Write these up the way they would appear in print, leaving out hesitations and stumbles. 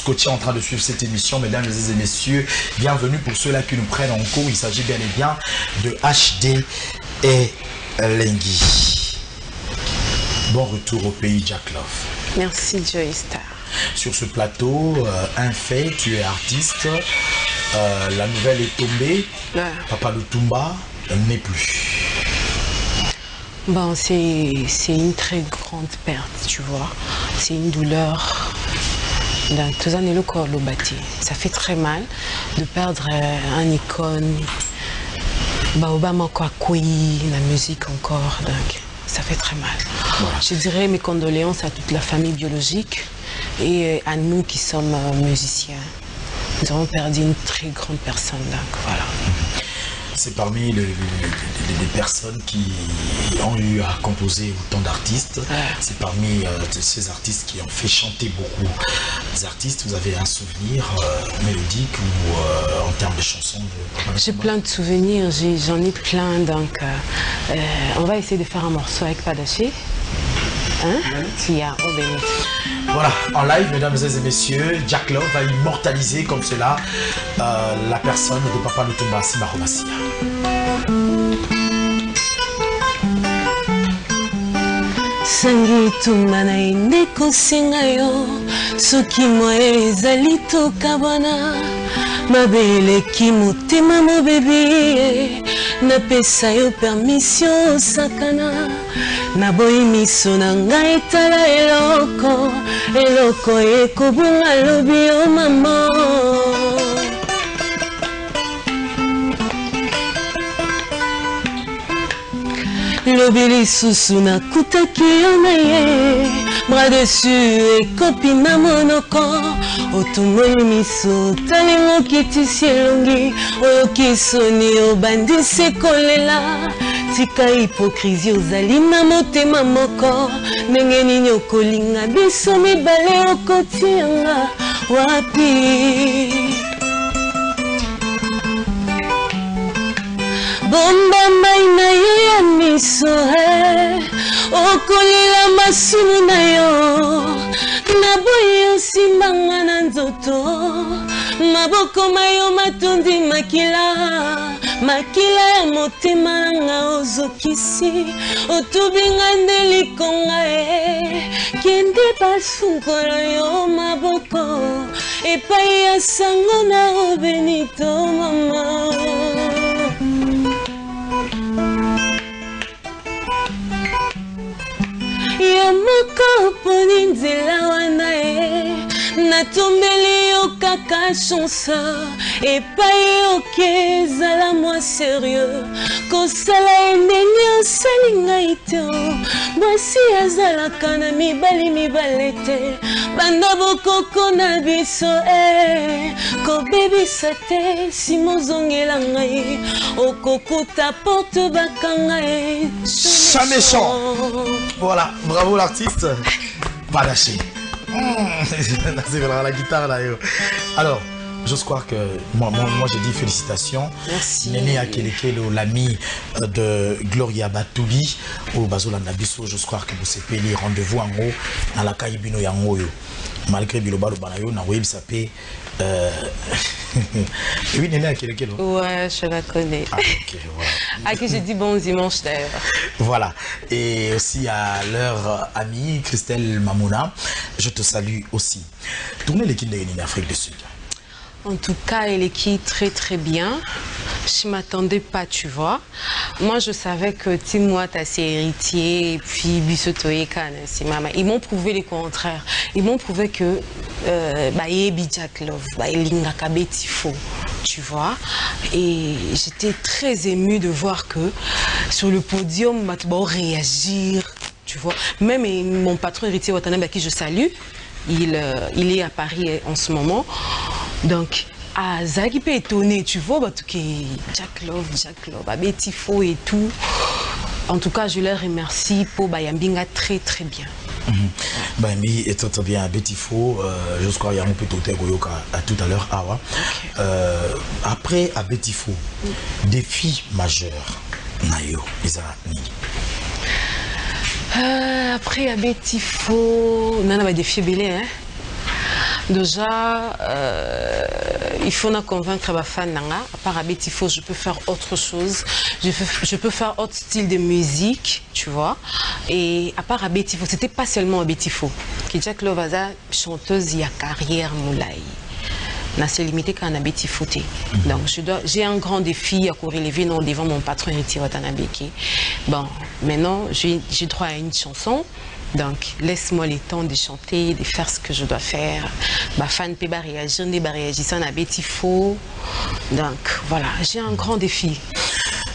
scotché en train de suivre cette émission, mesdames et messieurs, bienvenue pour ceux-là qui nous prennent en cours. Il s'agit bien et bien de HD et Lengui. Bon retour au pays, Jack Love. Merci, Joey Star. Sur ce plateau, un fait, tu es artiste, la nouvelle est tombée, Papa Lutumba n'est plus. Bon, c'est une très grande perte, tu vois. C'est une douleur. Ça fait très mal de perdre un icône. Obama la musique encore, donc ça fait très mal. Voilà. Je dirais mes condoléances à toute la famille biologique et à nous qui sommes musiciens. Nous avons perdu une très grande personne, donc voilà. C'est parmi les personnes qui ont eu à composer autant d'artistes. C'est parmi ces artistes qui ont fait chanter beaucoup d'artistes. Vous avez un souvenir mélodique ou en termes de chansons J'ai plein de souvenirs, j'en ai plein. Donc, on va essayer de faire un morceau avec Padaché. Hein? Qui a en béni. Voilà, en live, mesdames et messieurs, Jack Love va immortaliser comme cela la personne de Papa Lutumba Simaro Massia. Sangi tumana indeko singayo soki moye ezali tokabana mabele kimotema mobebi napesa yo permission sakana naboyi miso na ngai etala eloko ekobunga lobi yo mama lobi lisusu nakutaki yo na ye bras dessus ekopi na monoko otumoli miso talingo kitisi elongi oyoki soni obandisi kolela tika hipokrizi ozali na motema moko ndenge nini okolinga biso mibale okotianga wapi bomba mai na yo ya miso okolela masumu na yo naboyi osimbanga na nzoto maboko mayo matondi makila ya motema nanga ozokisi otubinga nde likonga kende basunkolo yo maboko epai ya sango na obenito mama yo moko poni nzela wana natombeli yo kaka chance epai oke ezala mwa sérieux kosala ndenge osali ngai te mwasi azalaka na mibale te banda bokoko na biso kobebisa te simozongela ngai okokuta porte bakanga méchant. Voilà, bravo l'artiste Padaché. C'est la guitare là. Alors, j'ose croire que moi j'ai dit félicitations. Merci. Néné Akelekelo, l'ami de Gloria Batubi au Bazola Nabiso, j'ose croire que vous savez rendez-vous en haut dans la Kaibino Yangoyo. Malgré Bilobalo Banayo, na web sapé. Oui, Néné Akelekelo. Ouais, je la connais. Ah, ok, voilà. À qui j'ai dit bon dimanche d'ailleurs. Voilà. Et aussi à leur amie Christelle Mamouna, je te salue aussi. Tournez l'équipe de Afrique du Sud. En tout cas, elle est très très bien. Je ne m'attendais pas, tu vois. Moi, je savais que Timoa, t'as ses héritiers, et puis Bissoto et Kane, c'est maman. Ils m'ont prouvé le contraire. Ils m'ont prouvé que Jack Love, Linga Kabetifo, tu vois. Et j'étais très émue de voir que sur le podium, Matbo réagir, tu vois. Même mon patron héritier Watanabe, à qui je salue, il est à Paris en ce moment. Donc, Zaki peut étonner, tu vois, Jack Love, Betifo et tout. En tout cas, je leur remercie pour Bayambinga très très bien. Mais et très bien, Betifo, je crois qu'il y a un peu de Goyoka à tout à l'heure. Après à Betifo, défi majeur, Nayo, Isani. Après à Betifo, on a des défis belés, hein. Déjà, il faut nous convaincre les fans. À part Abetifo, je peux faire autre chose. Je peux faire autre style de musique, tu vois. Et à part Abetifo, c'était pas seulement Abetifo. Jack Love a chanteuse, il y a carrière moulay. N'a se limité qu'à Abetifo. Donc j'ai un grand défi à relever devant mon patron Héritier Watanabe. Bon, maintenant j'ai droit à une chanson. Donc, laisse-moi le temps de chanter, de faire ce que je dois faire. Ma fan peut réagir, ne réagir sans Abetifo. Donc, voilà, j'ai un grand défi.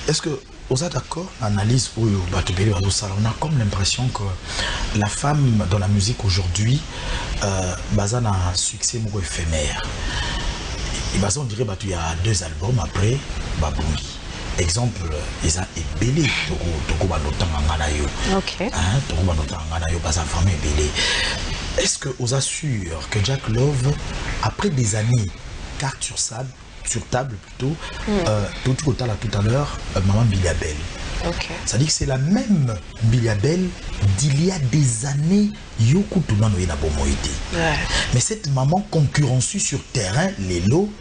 Est-ce que vous êtes d'accord? Analyse pour on a comme l'impression que la femme dans la musique aujourd'hui, a un succès éphémère. Et on dirait qu'il y a 2 albums après, Babungi. Exemple, ils ont ébélé Est-ce que vous assure que Jack Love, après des années, carte sur table plutôt, tout à l'heure, Maman Biliabel. Ça dit que c'est la même Biliabel d'il y a des années, mais cette maman concurrencée sur terrain, les lots,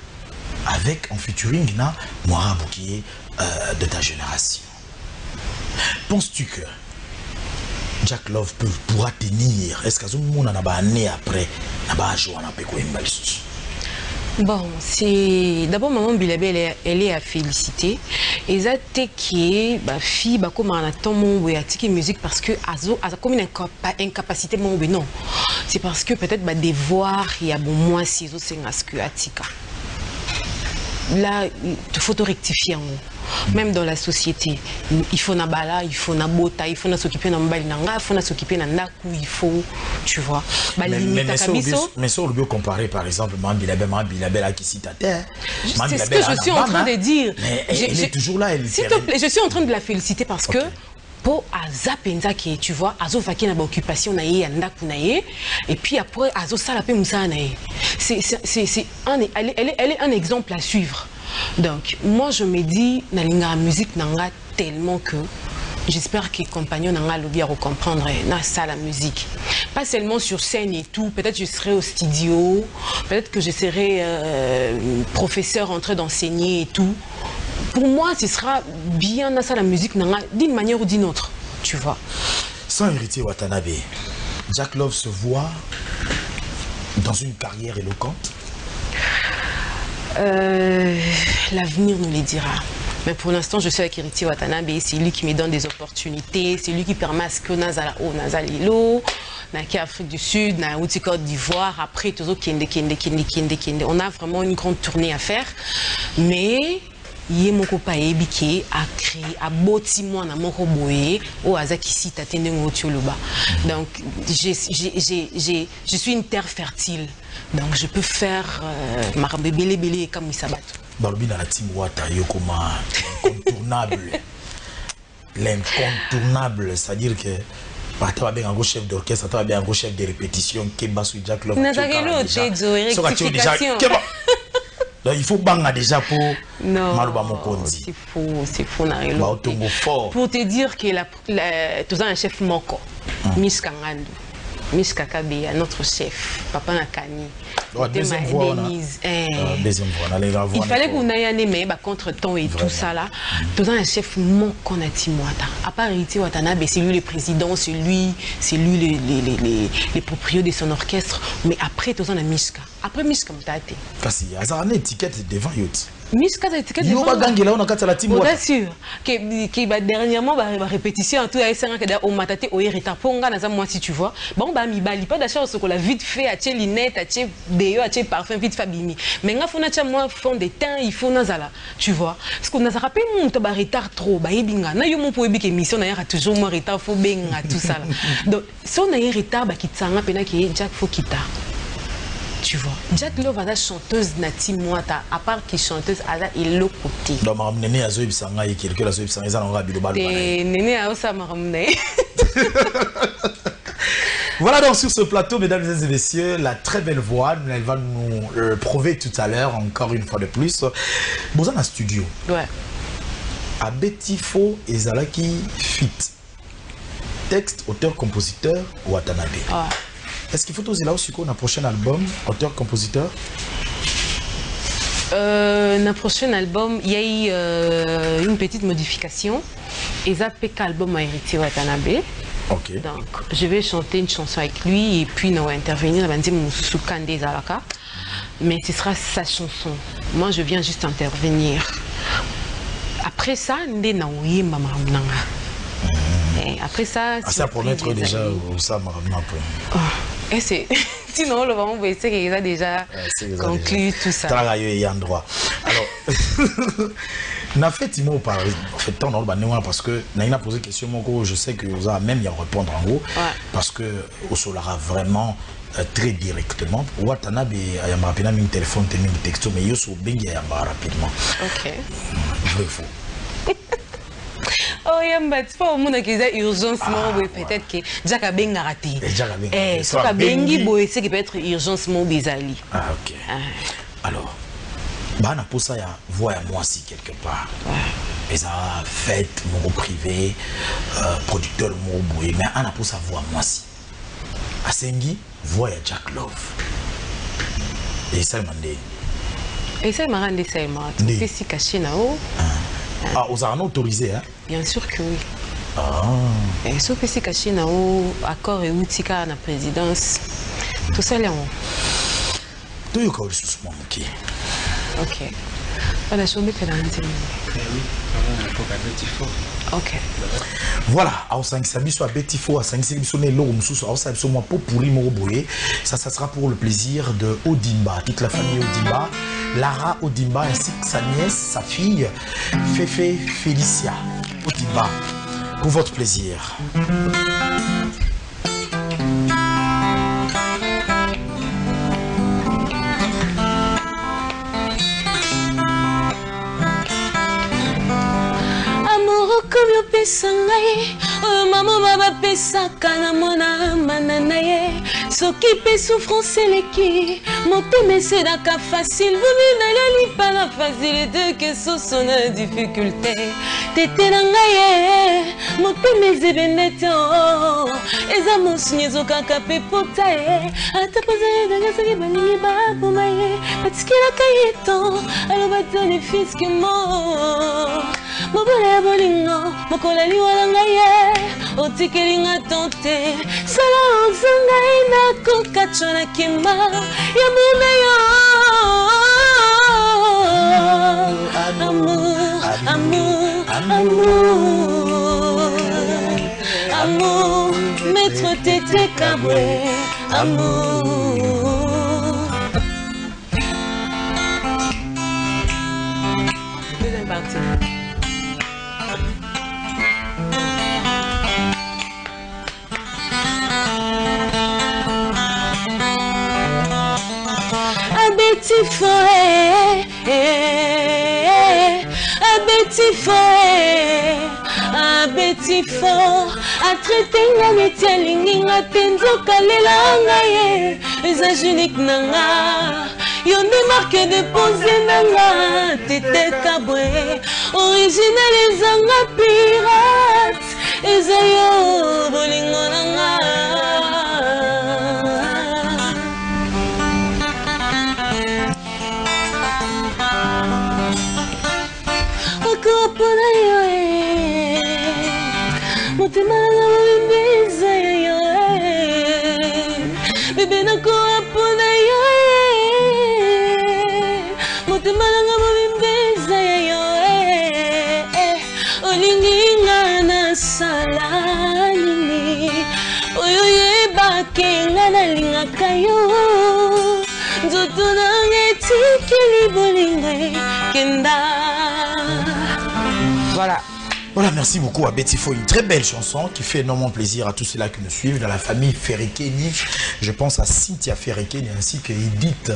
avec en featuring na Moira Boukier de ta génération. Penses-tu que Jack Love pourra tenir? Est-ce qu'à monde n'a pas année après n'a pas joué un peu bon, c'est d'abord maman Bilabé, elle est à féliciter. Et ça qui est fille comme on attend mon musique parce que azo a comme une incapacité mon non. C'est parce que peut-être des voix il y a bon moins si autres c'est que atika. Là, il faut te rectifier. Même dans la société, il faut na bala, il faut na bota, il faut s'occuper de mbali nanga, il faut s'occuper de ndaku, il faut, tu vois. Mais ça, on peut comparer par exemple Mambilabel qui cite à terre. C'est ce que je suis en train de dire. Elle est toujours là. S'il te plaît, je suis en train de la féliciter parce que pour Azapenza qui tu vois, Azo Faki na occupation na ye ndaku na ye et puis après Azo Salape Moussa na ye. Elle est un exemple à suivre. Donc moi je me dis na linga musique nanga tellement que j'espère que les compagnons n'ont bien comprendre ça la musique. Pas seulement sur scène et tout, peut-être je serai au studio, peut-être que je serai professeur en train d'enseigner et tout. Pour moi, ce sera bien dans ça la musique d'une manière ou d'une autre, tu vois. Sans Héritier Watanabe, Jack Love se voit dans une carrière éloquente. L'avenir nous le dira. Mais pour l'instant, je suis avec Héritier Watanabe, c'est lui qui me donne des opportunités, c'est lui qui permet à ce que Nazala au Nazalilo, Afrique du Sud, Côte d'Ivoire, après toujours Kende. On a vraiment une grande tournée à faire, mais mon copain Ebike a créé à bâtiment na moko boye au azaki site atende ngotuluba. Donc je suis une terre fertile. Donc je peux faire marbebele comme isabat. Balobi na team Wata yokoma l'incontournable, c'est-à-dire que tu as bien un gros chef d'orchestre, tu as bien un gros chef de répétition qui est basse Jack Love. Donc il faut banga déjà pour Malouba Mokondi. C'est faux, pour te dire que tu as un chef moko, Miss Kangando, Miss Kakabe, notre chef, Papa Nakani. Deuxième fois, il fallait qu'on aille animer contre temps et tout ça là. Tu as un chef moko Natimwata. À part Héritier Watanabe, c'est lui le président, c'est lui les propriétaires de son orchestre. Mais après, tu as un Miska. Après Miska, tu as été. Parce qu'il y a une étiquette devant Yot. Miska, c'est étiquette devant. Bien sûr. Que dernièrement, la répétition, tout a essayé de matate au hérita. Ponga, moi si tu vois. Bon, bah, mi bali pas d'achat ce qu'on a vite fait, à tes lunettes, à tes déo, à tes parfums, vite fabimi. Mais nga fona tia moi fond de teint, il faut nazala. Tu vois. Parce qu'on a rappelé mon tabac retard trop, bah ebinga. Na yo mon pour ebik émission, na y'a toujours mon retard, faut benga tout ça là. Donc, si on a un retard, bah qui tsanga pena qui est Jack faut quitter. Tu vois, Jack Love a la chanteuse Nati Mwata, à part qui chanteuse, elle a l'autre côté. Donc, ma néné a zoé bisanga et quelqu'un a zoé bisanga, ils ont rabbi le bal. Néné a aussi ma ramené. Voilà donc sur ce plateau, mesdames et messieurs, la très belle voix, elle va nous le prouver tout à l'heure, encore une fois de plus. Vous êtes en studio. Ouais. Abetifo et Zalaki fit. Texte, auteur, compositeur, Watanabe. Ouais. Est-ce qu'il faut aussi là aussi qu'on a un prochain album, auteur-compositeur? Dans le prochain album, il y a eu une petite modification. Et ça PK album a hérité Watanabe. Ok. Donc, je vais chanter une chanson avec lui et puis on va intervenir dans le Kande Zalaka. Mais ce sera sa chanson. Moi, je viens juste intervenir. Après ça, après ça, c'est à promettre déjà où ça m'a ramené un peu. Et c'est sinon le moment où c'est qu'il a déjà conclu tout ça. Il y a un droit. Alors, n'a fait il m'a parlé en fait tant dans le parce que n'a posé question je sais que vous avez même y répondre en gros parce que au Solara vraiment très directement. Watanabe a me rappelé un téléphone, un texto, mais yo so bengi a rapidement. Ok. Vrai faux. Oh yamba, tu vois au monde qui a urgence peut-être que Jaka benga raté. So ka bengi boy c'est qui peut être urgence mon bizali. Ah ok. Alors bana pour ça ya voix à moi si quelque part. Et ça fait mon privé producteur mon boy mais ana pour ça voix moi si. Asengi voix à Jack Love. Et ça m'a dit. Et ça m'a rendu ça m'a. Tu si caché là-haut. Ah, vous avez autorisé, hein? Bien sûr que oui. Ah. Et sauf que c'est caché dans l'accord et outils à la présidence. Tout ça, là. Tout est encore sous mon qui. Ok. Voilà, je vais faire un petit ok. Voilà, à 5 soit Betty Fo, à 5 sonné l'eau, à 5 soit moi pour pourri Moroboye. Ça sera pour le plaisir de Odimba, toute la famille Odimba, Lara Odimba ainsi que sa nièce, sa fille, Fefe Félicia Odimba. Pour votre plaisir. Comme yo pesa ngai maman baba pesa kana mona manana ye soki pe souffrance leki motema esedaka facile vumi naleli pa na facilité que soso na difficulté tete na ngai ye motema ezebende te eza mosuni ezokaka mpe pota ye ata poza ye danga soki balingi baboma ye batikilaka ye to aloba toni fiske mo mobole ya bolingo mokola liwala ngai ye otikelinga tante sala oza ngai nakokatwa na kima ya muna yo amour, amour, amour, amour, maître Tété Kabwe, amour. Deuxième partie. Abeti foe, abeti foe, abeti fo, atretenga metialinginga tenzoka lelanga ye, usage unique nanga, yonde marque déposé nanga, Tété Kabwe, original ezanga pirate, ezayo bolingo nanga. Motema nanga mobimbisa yo bebe nakoapona yo motema nanga mobimbisa yo olingi nga nasala nini oyo yebake nga nalingaka yo nzoto nanga etikeli bolingo kenda. Voilà. Voilà, merci beaucoup à Betty Fo, une très belle chanson qui fait énormément plaisir à tous ceux-là qui nous suivent dans la famille Ferrikeni. Je pense à Cynthia Ferrikeni ainsi que Edith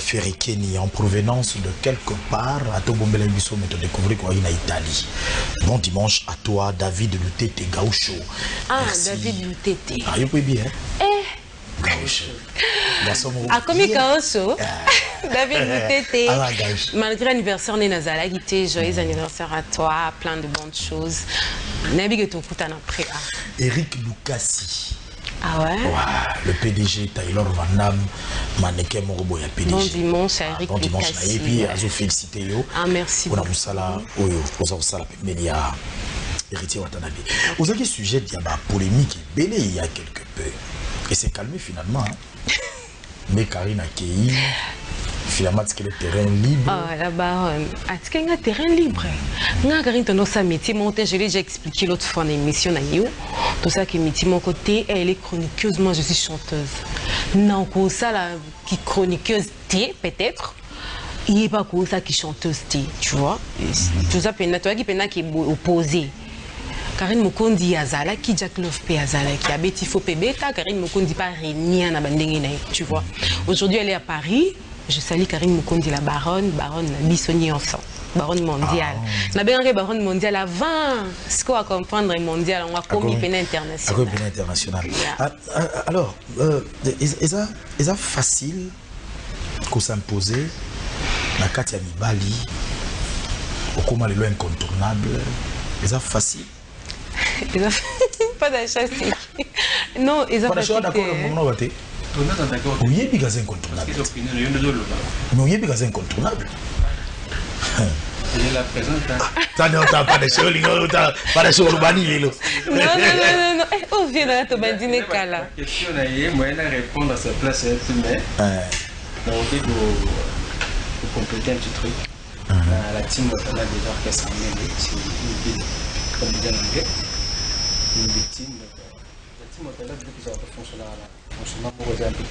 Ferrikeni en provenance de quelque part à Tobombele Bisso, mais te découvrir quoi en Italie. Bon dimanche à toi, David Lutete Gaucho. Ah, merci. David Lutete. Ah, you peux bien. Gaucho. Ah, comme Gaucho. David Lutete. Malgré l'anniversaire de Nazala Guité, joyeux anniversaire à toi, plein de bonnes choses. Nabi que tu après. Eric Lukasi. Ah ouais? Ouais, le PDG Taylor Van Damme, mannequin Morobo ya PDG. Bon dimanche à Eric Bon dimanche et puis à féliciter yo. Ah merci beaucoup. On a Moussala, oyo, on a Moussala, Média, héritier Watanabe. Vous avez sujet il y a une polémique belé il y a quelque peu. Et c'est calmé finalement. Mais Karine a Kei, finalement, c'est le terrain libre. Ah là-bas, est-ce qu'il y a un terrain libre? Karine, tu as sa métier, je l'ai déjà expliqué l'autre fois dans l'émission. Tout ça qui est métier, mon côté, elle est chroniqueuse, moi je suis chanteuse. Non, ça là, qui chroniqueuse, peut-être. Il n'est pas ça qui chanteuse, tu vois. Tout ça, toi qui est opposé. Karine Mokondi Azala, qui Jack Love P Azala, qui a Betty Fopé Beta, Karine Mokondi pas rien à Bandengene, tu vois. Aujourd'hui, elle est à Paris. Je salue Karine Mokondi, la baronne Bissoni ensemble, baronne mondiale. La baronne mondiale avant, ce qu'on va comprendre mondial, on va commis pénal international. Pénal international. Alors, est-ce facile qu'on s'impose la Katia Mibali, au comment les lois incontournables, est-ce facile? Pas d'achat, non, ils ont pas d'achat, d'accord, oui, il y a incontournable. Mais il y a incontournable. Je la présente. T'as pas de choses, pas de choses urbaniques. Non. On vient dans la bandine kala. La question est, moi, elle répondre à sa place, mais donc pour compléter un petit truc, la team on a déjà fait ça, c'est une ville comme bien anglais, une victime. La team on a déjà plusieurs fonctionnaires pour aider un peu.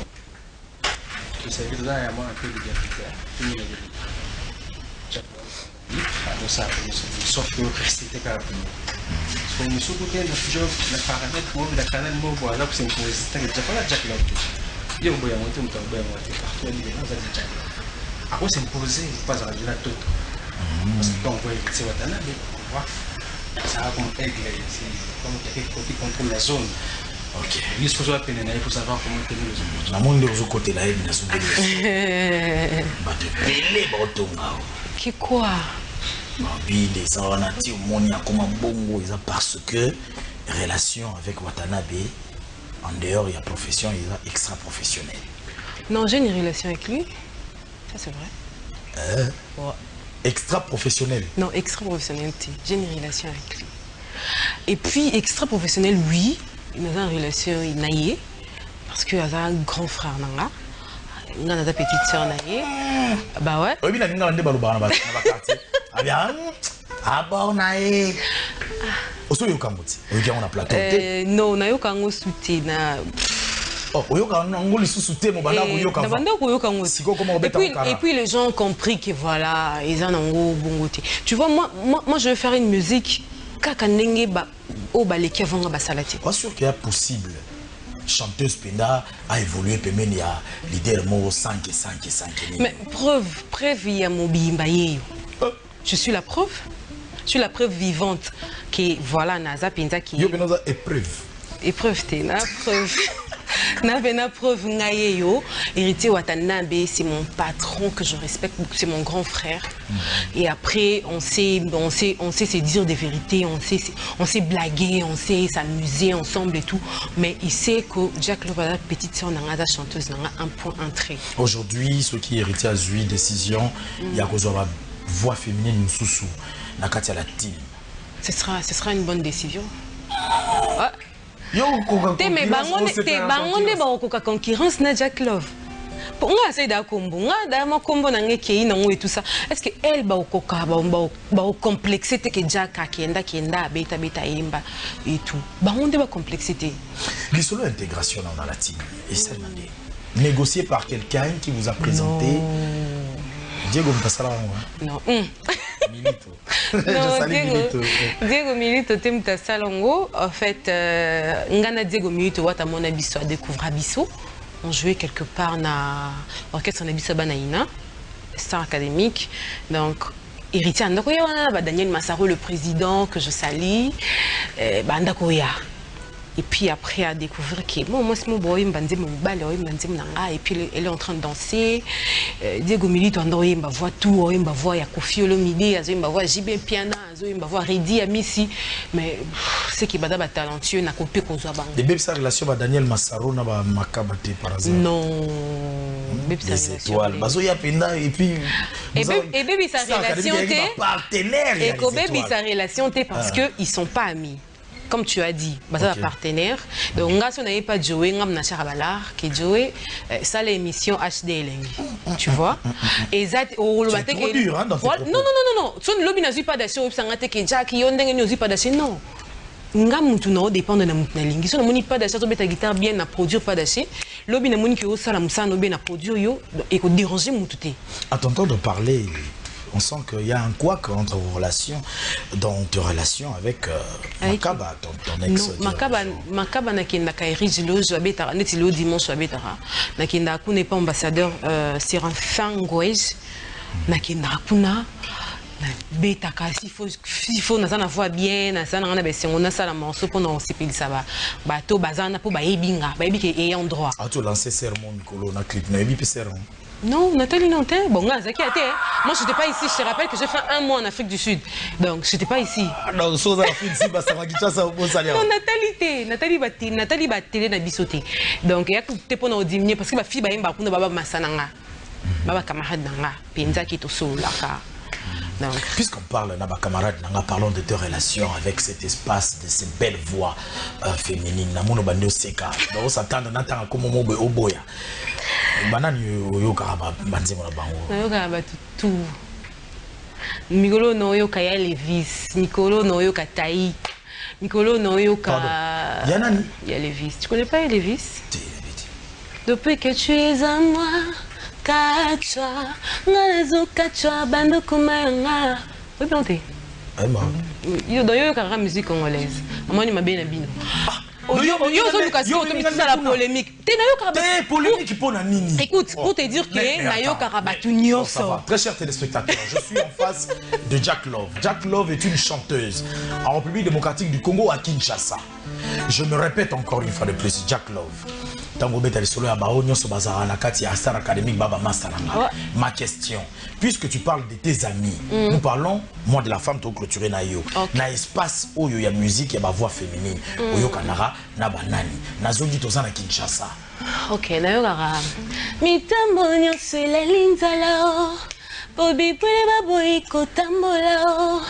Je sais que là, il y a un peu de diabète. Ça, sauf que c'était quand même. Parce que nous sommes toujours le paramètre, la canal, voilà, c'est une position qui est déjà Jack Love. Il y a un peu de monter, partout, il y a des Jack. Après, c'est imposé, pas à la toute. Parce que quand on voit que c'est Watanabe, on voit ça va comme aigle, c'est comme quelqu'un qui contrôle la zone. Ok. Il faut savoir comment tenir les autres. La monde de l'autre côté là, il y a son bénéfice. Bah, de pélé, qui quoi? Oui, les gens ont dit au monde, il y a comme un bongo, parce que relation avec Watanabe, en dehors, il y a profession, il y a extra-professionnel. Non, j'ai une relation avec lui. Ça, c'est vrai. Ouais. Extra-professionnel? Non, extra-professionnel, j'ai une relation avec lui. Et puis, extra-professionnel, oui, il a une relation naïe, parce qu'il a un grand frère, Nanga. Il a une petite soeur naïe. Bah ouais. Oui, il a une quartier. Ah bien, ah bon, naïe. Aussi, il y a un plateau. Non, il y a un soutien. Et puis les gens ont compris que voilà, ils en ont bon côté. Tu vois, moi je vais faire une musique. Pas sûr qu'il y a possible. Chanteuse Penda a évolué, il y a leader mo 5 et 5 et 5. Mais preuve, il y a mon bimbaye. Je suis la preuve. Je suis la preuve vivante que voilà, Naza Penda qui. Yo, Penda épreuve. Épreuve, t'es la preuve. N'a preuve ngayeyo, héritier Watanabe, c'est mon patron que je respecte, c'est mon grand frère. Et après, on sait se dire des vérités, on sait blaguer, on sait s'amuser ensemble et tout. Mais il sait que Jack Love, la petite sœur, n'a chanteuse, n'a un point entrée. Aujourd'hui, ceux qui héritiers à Zui, décision, il y a la voix féminine sous la Katia la team. Ce sera une bonne décision. Ouais. Mais concurrence na Jack Love. Pour moi, c'est d'accord. Tout ça. Est-ce que elle va au complexité que Jack a qui enda beta et tout. On va complexité. Les solo intégration dans la team et ça négocié par quelqu'un qui vous a présenté. Diego Mtassala. Non. Milito. Diego Milito Temta Salongo. En fait, Ngana Diego Milito Watamona Bisso a découvert Bisso. On jouait quelque part dans l'orchestre Nabiso Banaïna, star académique. Donc, héritier Andakoya, Daniel Massaro, le président que je salue, Andakoya. Et puis après, à découvrir que moi, c'est mon boy, et puis elle est en train de danser. Diego Milito ando yemba voix tout yemba voix ya Koffi Olomide yemba voix JB Piana yemba voix Redi Amisi mais c'est qui bada ba talentueux na kopé kozwa bango de sa relation ba Daniel Massaro na ba Makaba te par hasard non des étoiles bazo ya penda et puis et baby sa relation te partenaire et ko baby sa relation te parce que ils sont pas amis. Comme tu as dit, bah, okay. Partenaire. Donc, on n'a pas joué, on a Charabalar qui jouait ça l'émission HD. Tu vois? Et ça, c'est trop dur, hein, dans tes propos. Non. Son lobby n'a pas d'acheter, on n'a pas d'acheter, non. Ngamutuno dépend de la mutnalingi. Si on n'a pas d'acheter, on a guitare bien à produire, pas d'acheter. Lobby n'a pas d'acheter, on a bien à produire, et qu'on dérange mutute. À t'entendre de parler. On sent qu'il y a un couac entre vos relations, dans tes relations avec Makaba, ton ex. Non, Makaba n'a qu'un kairij loge abetara, n'est-il le dimanche abetara, n'a qu'un d'akou n'est pas ambassadeur sur un fin gouège, n'a qu'un d'akuna, betaka s'il faut n'a pas voix bien, n'a pas n'a pas si on a ça la morceau pendant aussi puis ça va, bateau bazana pour baébinga, baébi qui est en droit. Ah tu lancé sermon Nicolo, na clip, na baébi puis sermon. Non, Nathalie Nantin, bon, moi je n'étais pas ici, je te rappelle que j'ai fait un mois en Afrique du Sud, donc je n'étais pas ici. Non, chose en Afrique du Sud, ça va quitter ça au bon salaire. Non, Nathalie Battélé n'a bisoté. Donc, il y a que tu peux diminuer parce que ma fille, elle va massananga, ma camarade nanga, penza qui est au sol là. Puisqu'on parle de camarade, parlons de tes relations avec cet espace, de ces belles voix féminines. Namono bande seka, donc s'attendre n'attend comme mobo oboya. Banane yo karaba banze mona bango. Yo karaba tout. Mikolo no yo kaya Levis, Mikolo no yo katai, Mikolo no yo ka. Yanani. Ya Levis. Tu connais pas Levis? Depuis que tu es à moi. Kachwa, ngazo kachwa, bando kumanga. Oui, planté. Yo dans yo kara musique congolaise. Moi ni mabé na bino. Yo la polémique. T'es na yo kara. T'es polémique pour na nini. Écoute, pour te dire que na yo kara batu nyonso. Très chers téléspectateurs, je suis en face de Jack Love. Jack Love est une chanteuse en République démocratique du Congo à Kinshasa. Je me répète encore une fois de plus, Jack Love. Ma question, puisque tu parles de tes amis, nous parlons, moi de la femme, tu as clôturé na yo. Na espace où il y a musique, il y a voix féminine. Oyo kanara, na banani. Na zongi tozana Kinshasa. Ok, na yo kara. Mitambo nyonso la linzala. Bobi pwele baboyi kotambola.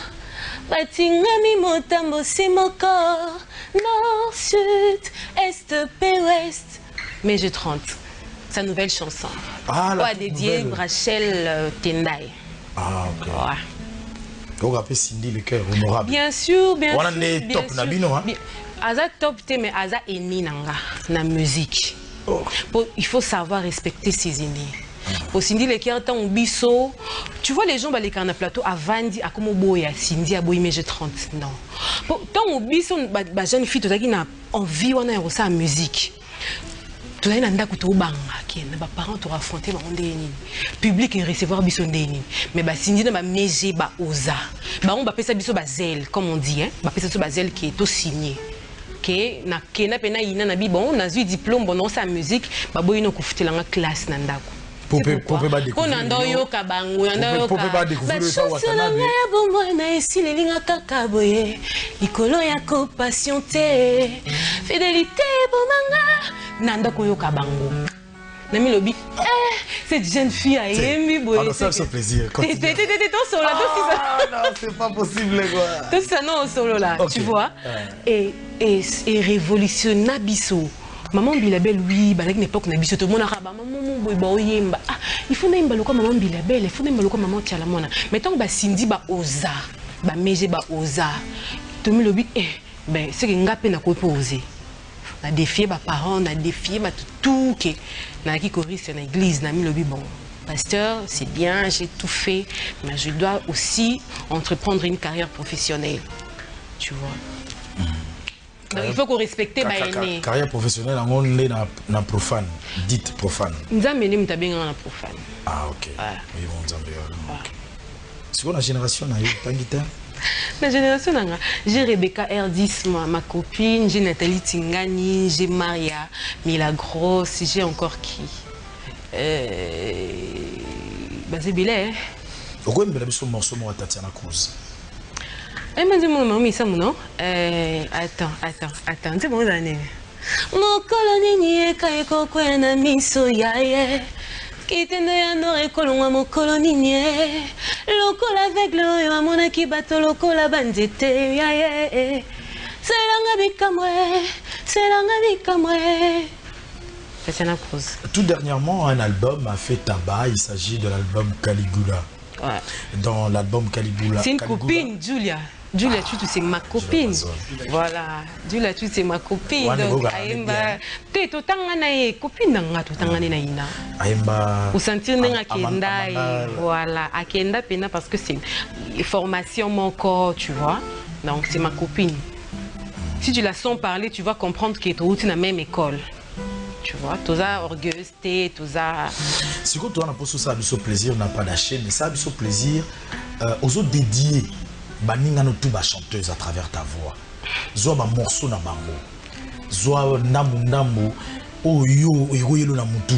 Batingami motambo simoko. Nord, sud, est, ouest. Mais je 30. Sa nouvelle chanson. Ah, la dédiée Rachel Tendai. Ah, ok. Ouais. On rappelle Cindy le cœur honorable. Bien sûr, bien sûr. On a des top nabino, hein? Aza top, mais Aza ennemi nanga, na musique. Il faut savoir respecter ses ennemis. Pour Cindy le cœur, tant biso. Tu vois les gens les carnets plateau avant dit à comme boya Cindy a boy mais j'ai 30 non. Tant au biso ba jeune fille tout qui n'a envie on a ça musique. Tout ça nanda kuto banga qui na ba parents to affronter ba ondeni. Public et recevoir biso ndeni. Mais ba Cindy na ba meje ba oza. Ba on ba pesa biso ba zel comme on dit hein. Ba pesa biso ba zel qui est au signé. Que na kena pena ina na bi bon na zui diplôme bon sa musique ba boy no kufutela nga classe na ndako. Poupée ba découvrir. On a yo kabango, on a yo Poupée ba découvrir ça Watanabe. Na esili linga kakaboye. Ikolo ya ko patienté. Fidélité bomanga. Nanda ko yo kabango. Nami lobi. Cette jeune fille a aimé boye. Alors ça fait plaisir. T'es solo là, non, c'est pas possible quoi. Tout ça non solo là, tu vois. Et révolutionne biso. Maman Bilabel, oui, à l'époque, on a biso tout le monde a maman yemba. Ah, il faut n'imba le quoi maman Bilabel, il faut n'imba le quoi maman Tchalamona. Mais tant que Cindy ba oza, ba meje ba oza. Tout le monde ben c'est que ngapé n'a pas posé. On a défié ba parents, on a défié ba tout que na qui choriste na église na mi lobi bon. Pasteur, c'est bien, j'ai tout fait, mais je dois aussi entreprendre une carrière professionnelle. Tu vois. Donc, il faut qu'on respecte la carrière professionnelle, on est dans profane, dite profane. Nous avons mené dans profane. Ah, ok. Oui, bon, c'est quoi la génération là? La génération là, j'ai Rebecca R10, ma copine, j'ai Nathalie Tingani, j'ai Maria Milagros, j'ai encore qui? c'est bilé. Pourquoi me l'avez sur morceau moi Tatiana Cruz? Eh mais mon maman ça non. Attends, c'est bon année. Mon coloni kai ko kwena miso yaye. Kitende ya nore kolonga mo koloni lokola aveugle yo amona ki bato lokola banzete yaye. C'est l'angabikamwe. Tatiana Cruz. Tout dernièrement, un album a fait tabac. Il s'agit de l'album Caligula. Ouais. Dans l'album Caligula. C'est une copine, Julia. Julia Tutu, c'est ma copine. Voilà. Julia Tutu, c'est ma copine. Donc, Aïmba. T'es tout le copine d'Anga, tout le temps. Aïmba. Ou sentir n'enga Kenda. Voilà. À Kenda, Pena, parce que c'est une formation, mon corps, tu vois. Donc, c'est ma copine. Si tu la sens parler, tu vas comprendre qu'elle est dans la même école. Tu vois, tout ça, orgueuse, tout ça. Si tu as un peu plaisir, on n'a pas d'acheter, mais ça a un plaisir aux autres dédiés. Baninga no tuba chanteuse à travers ta voix. Zoa ba morceau na bango. Zoa namu oh yo yelo na mutu.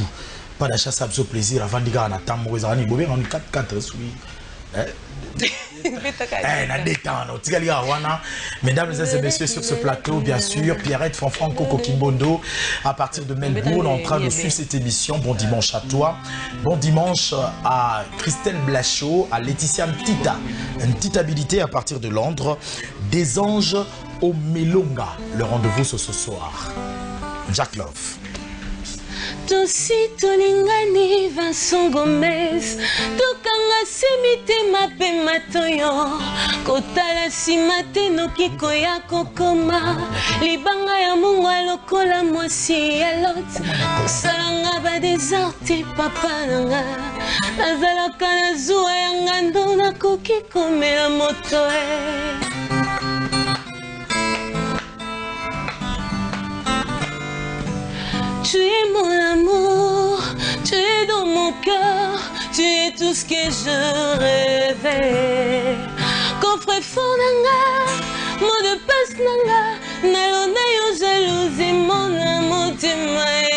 Pas d'achat ça a plaisir avant de gars na tambo ezani bobé en 4 souris. Mesdames et messieurs, sur ce plateau, bien sûr, Pierrette Fanfran Coco Kimbondo, à partir de Melbourne, en train de suivre cette émission. Bon dimanche à toi. Bon dimanche à Christelle Blachot, à Laetitia Mtita. Une petite habilité à partir de Londres. Des anges au Melonga. Le rendez-vous ce soir. Jack Love. Tosi tolingani Vincent Gomez tokanga semite mape matoyo kotala simate noki koya kokoma libanga ya mungwa lokola mwasi ya lot kosalanga ba desarte papa nanga nazalaka na zuwa ya ngando nakoki komela moto Tu es mon amour, tu es dans mon cœur, tu es tout ce que je rêvais. Coffre fort nanga, mot de passe nanga, nalona yo jalousie mon amour t'aimer.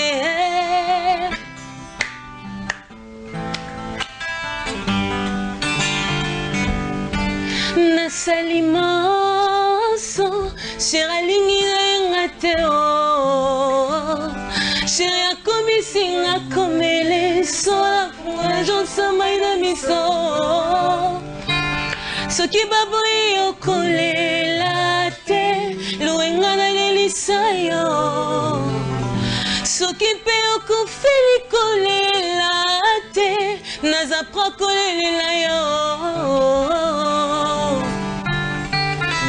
Nasali manso, shiralingi na ngateo. Chérie, comme ici, comme les soins, j'en sais ma miso. Ce qui va briller au collet la tête, l'ouinga na l'elisayo. Ce qui peut au conflit coller la tête, n'a pas collé la yo.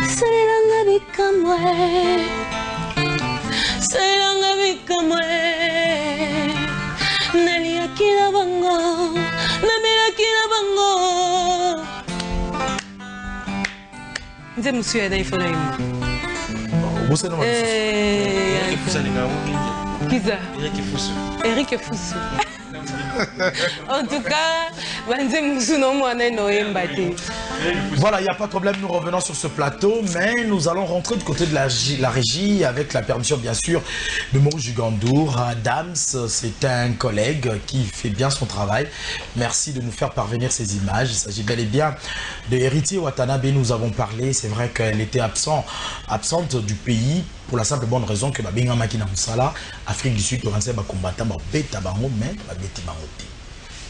C'est l'anga bikamwe. C'est l'anga bikamwe. Naliakila bango, namelakila bango. Nze musu ya iPhone ayo. Musu na musu. Kiza. Eric Fusu. En tout cas, Banze musu no mwana no embate. Voilà, il n'y a pas de problème, nous revenons sur ce plateau, mais nous allons rentrer du côté de la régie avec la permission bien sûr de Maurice Jugandour. Dams, c'est un collègue qui fait bien son travail. Merci de nous faire parvenir ces images. Il s'agit bel et bien de Héritier Watanabe. Nous avons parlé, c'est vrai qu'elle était absente du pays pour la simple bonne raison que Babinga Makina Moussala, Afrique du Sud, Toransé Bakombata, Beta Bango, mais Babeti Bangote.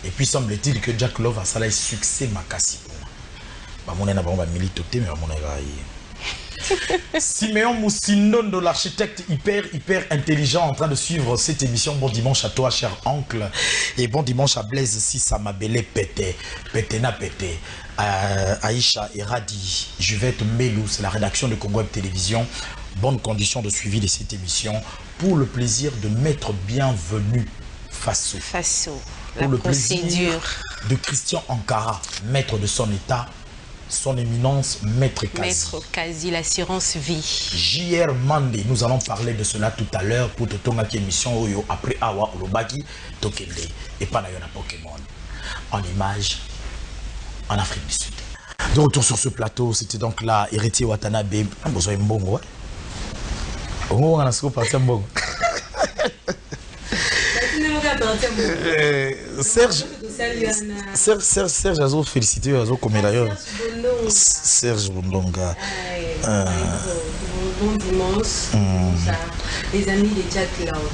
Et puis semble-t-il que Jack Love a ça là succès Makassi. Siméon Moussindondo, l'architecte hyper intelligent en train de suivre cette émission. Bon dimanche à toi, cher oncle. Et bon dimanche à Blaise Sissa, ma belle pété na pété. Aïcha et Radi, Juvette Melou, c'est la rédaction de Congo Web Télévision. Bonne condition de suivi de cette émission pour le plaisir de Maître Bienvenu Faso. Pour le plaisir de Christian Ankara, maître de son état. Son éminence, Maître Kazi. Maître Kazi, l'assurance vie. JR Mandé, nous allons parler de cela tout à l'heure pour Totomaki émission Oyo après Awa Olobaki Tokende et Panayona Pokémon en image en Afrique du Sud. De retour sur ce plateau, c'était donc là Héritier Watanabe. On a besoin de mbongo. On a besoin de mbongo. Serge. Serge Azo, félicité Azo comme d'ailleurs. Serge Bondonga. Bon dimanche. Les amis de Jack Love.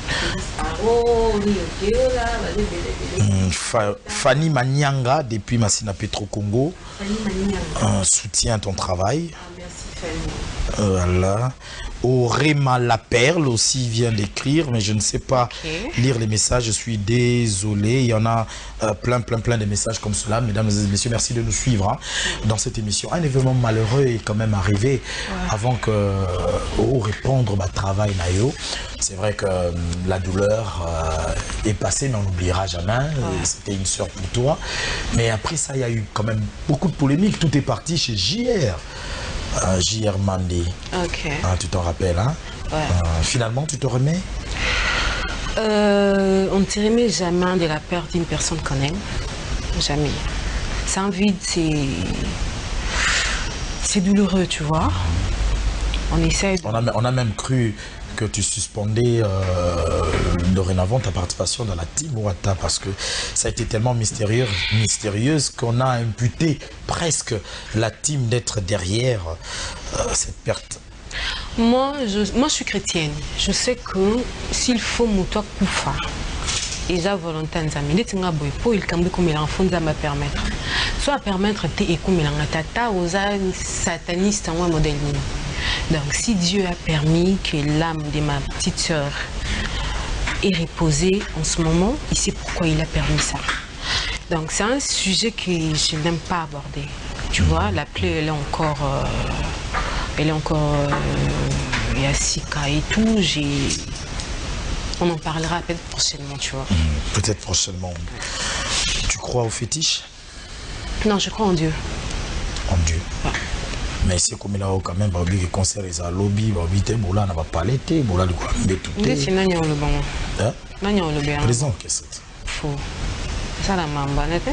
Fanny Manianga depuis Massina Petro Congo. Soutient ton travail. Merci Fanny. Voilà. Auréma La Perle aussi vient d'écrire, mais je ne sais pas lire les messages, je suis désolé. Il y en a plein de messages comme cela. Mesdames et messieurs, merci de nous suivre dans cette émission. Un événement malheureux est quand même arrivé avant que répondre à travail naïo. C'est vrai que la douleur est passée, mais on n'oubliera jamais. C'était une sœur pour toi. Mais après ça, il y a eu quand même beaucoup de polémiques. Tout est parti chez JR. JR Mandé. Ok. Tu t'en rappelles, hein? Finalement, tu te remets? On ne se remet jamais de la perte d'une personne qu'on aime. Jamais. C'est un vide, c'est douloureux, tu vois. On essaie de... on a même cru que tu suspendais dorénavant ta participation dans la team Ouattara parce que ça a été tellement mystérieuse qu'on a imputé presque la team d'être derrière cette perte. Moi, je suis chrétienne. Je sais que s'il faut moutoua koufa, et j'ai volonté nzambe ndeti nga boy po il kambi comme il en fond nzambe permettre. Soit permettre te et comme il en tata aux satanistes en modèle. Donc si Dieu a permis que l'âme de ma petite sœur est reposée en ce moment, il sait pourquoi il a permis ça. Donc c'est un sujet que je n'aime pas aborder. Tu vois, la plaie elle est encore Yassika et tout. On en parlera peut-être prochainement, tu vois. Peut-être prochainement. Tu crois au fétiche? Non, je crois en Dieu. En Dieu. Mais c'est comme là quand même, les concerts, les lobby, on n'a pas parlé, on a dit tout. C'est Nanya le bon. Nanya le bien. Raison, qu'est-ce que c'est? Faux. Ça la mamba, n'est-ce pas?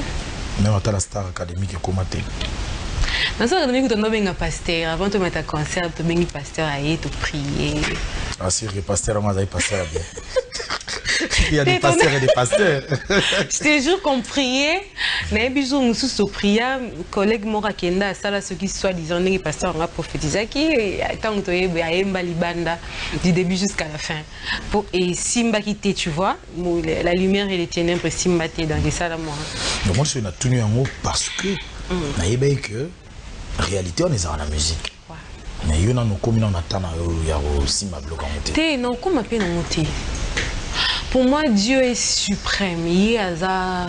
Même à la Star Academy qui est commenté. Dans ça, tu as un pasteur. Avant de mettre un concert, tu as un pasteur à y prier. Ah, si, le pasteur, on a pasteur bien. Il y a des pasteurs et des pasteurs. Je te jure qu'on priait. Mais un jour, nous sommes priés. Collègue Mora Kenda, ça là, ceux qui soit disant les pasteurs ont prophétisé qui tant que tu es Libanda du début jusqu'à la fin. Et Simba qui tu vois, la lumière et les ténèbres Simba t'es dans les salles à moi. Donc moi je suis tenu en haut parce que naïbe que en réalité on est dans la musique. Mais il y a nos communes on attend il y a aussi ma bloc en monté. T'es non comme un peu en monté. Pour moi, Dieu est suprême. Il y a ça.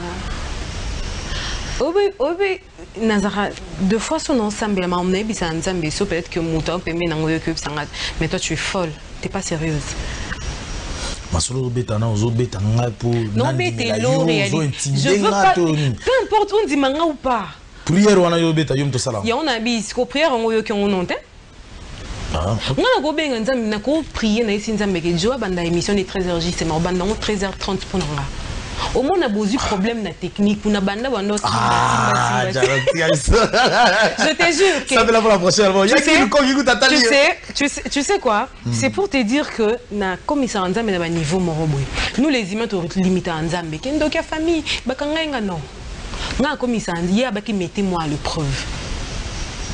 Deux fois son ensemble, peut-être que Mouton peut mais toi tu es folle, tu n'es pas sérieuse. Non, mais t'es lourd réalité. Je veux pas. Peu importe, on dit manga ou pas. Prière on a yo beta yom to sala. Ya on a bis ko prière on yo ki on non te. On a go benga nzambe na ko prier na isi nzambe ke jo banda émission de 13h justement banda 13h30 pour nga. Au moins on a besoin problème na technique pour na banda banda. Je te jure que ça fait la prochaine fois. Tu sais quoi? C'est pour te dire que na commissaire nzambe na ba niveau moroboy. Nous les humains to limite à nzambe ke ndo ka famille bakanga nga non. Nga commissaire ya ba ki mettez moi à l'épreuve.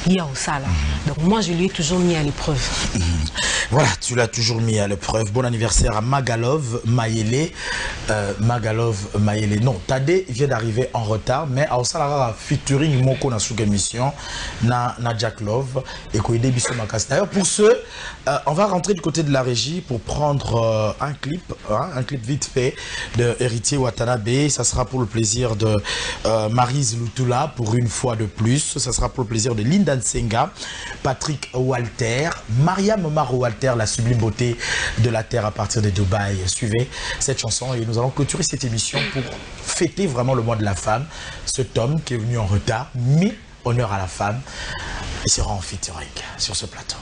Il y a au sala. Donc moi je lui ai toujours mis à l'épreuve. Voilà, tu l'as toujours mis à l'épreuve. Bon anniversaire à Magalov Mayele. Magalov Mayele. Non, Tade vient d'arriver en retard, mais au sala featuring Moko na sous émission na Jack Love et Koide Bisso Makas. D'ailleurs pour ceux, on va rentrer du côté de la régie pour prendre un clip vite fait de Héritier Watanabe. Ça sera pour le plaisir de Maryse Lutula pour une fois de plus. Ça sera pour le plaisir de Linda Nsenga, Patrick Walter, Mariam Maro Walter, la sublime beauté de la terre à partir de Dubaï. Suivez cette chanson et nous allons clôturer cette émission pour fêter vraiment le mois de la femme. Cet homme qui est venu en retard, mais honneur à la femme, et sera en featuring sur ce plateau.